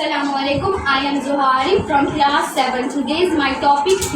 Assalamu alaikum. I am Zohari from class 7. Today's my topic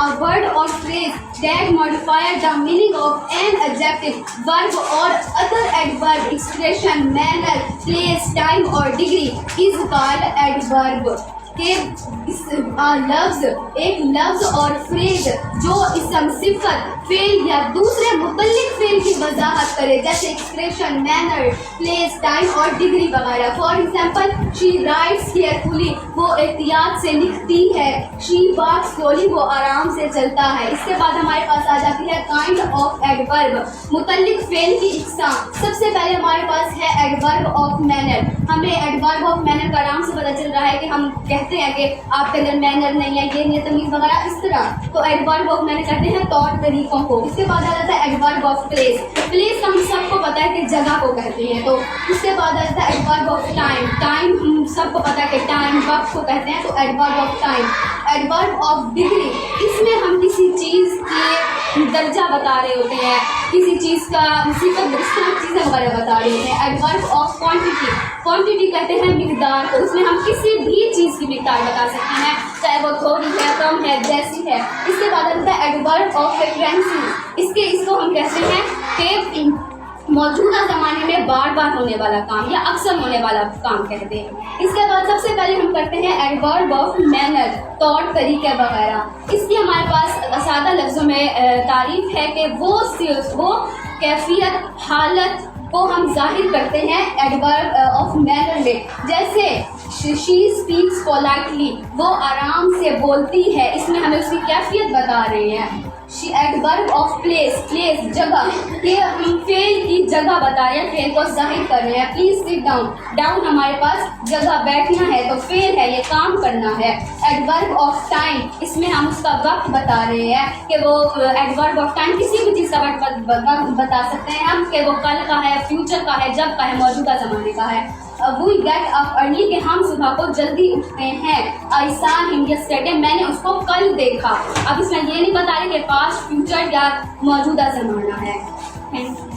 a word or phrase that modify the meaning of an adjective, verb or other adverb expression, manner, place, time or degree is called adverb. کہ لفظ ایک لفظ اور freeze جو اسم صفت فعل یا دوسرے متعلق فعل کی وضاحت کرے جیسے ایکسپریشن مینر پلیس ٹائم اور ڈگری وغیرہ. For example she rights carefully وہ احتیاط سے لکھتی ہے. شی واکس سلولی وہ آرام سے چلتا ہے. اس کے بعد ہمارے پاس آ جاتی ہے کائنڈ آف ایڈورب متعلق فعل کی اقسام. سب سے پہلے ہمارے پاس ہے ایڈورب آف مینر. ہمیں ایڈورب آف مینر کا آرام سے پتہ چل رہا ہے کہ ہم کہتے ہیں کہ آپ کے اندر مینر نہیں ہے, یہ نہیں تمیز وغیرہ اس طرح. تو ایڈورب آف مینر کہتے ہیں طور طریقوں کو. اس کے بعد آ جاتا ہے ایڈورب آف پلیس. پلیس ہم سب کو پتہ ہے کہ جگہ کو کہتے ہیں. تو اس کے بعد آ جاتا ہے ایڈورب آف ٹائم. ٹائم ہم سب کو پتہ ہے کہ ٹائم وقت کو کہتے ہیں. تو adverb of time. Adverb of degree اس میں ہم کسی چیز کے درجہ بتا رہے ہوتے ہیں, کسی چیز کا صفت اس طرح چیزیں وغیرہ بتا رہے ہوتے ہیں. Adverb of quantity. کوانٹٹی کہتے ہیں مقدار کو. اس میں ہم کسی بھی چیز کی مقدار بتا سکتے ہیں, چاہے وہ تھوڑی ہے, کم ہے, جیسی ہے. اس کے بعد آتا ہے ایڈورب آف فریکوینسی. اس کو ہم کہتے ہیں کہ موجودہ زمانے میں بار بار ہونے والا کام یا اکثر ہونے والا کام کہتے ہیں. اس کے بعد سب سے پہلے ہم کرتے ہیں ایڈورب آف مینر طور طریقے وغیرہ. اس کی ہمارے پاس سادہ لفظوں میں تعریف ہے کہ وہ کیفیت حالت کو ہم ظاہر کرتے ہیں ایڈورب آف مینر میں. جیسے شی اسپیکس پولائٹلی وہ آرام سے بولتی ہے. اس میں ہمیں اس کی کیفیت بتا رہے ہیں. Adverb of place. پلیس جگہ کہ ہم فعل کی جگہ بتا رہے ہیں, فعل کو ظاہر کر رہے ہیں. Please sit down. ڈاؤن ہمارے پاس جگہ بیٹھنا ہے تو فعل ہے, یہ کام کرنا ہے. ایڈورب آف ٹائم اس میں ہم اس کا وقت بتا رہے ہیں کہ وہ ایڈورب آف ٹائم کسی بھی چیز کا وقت بتا سکتے ہیں ہم کہ وہ کل کا ہے, فیوچر کا ہے, جب کا ہے, موجودہ زمانے کا ہے. وی گیٹ اپ ارلی کہ ہم صبح کو جلدی اٹھتے ہیں. آئی سا ہم یسٹرڈے میں نے اس کو کل دیکھا. اب اس میں یہ نہیں بتا رہے کہ پاسٹ فیوچر یا موجودہ زمانہ ہے. Thank you.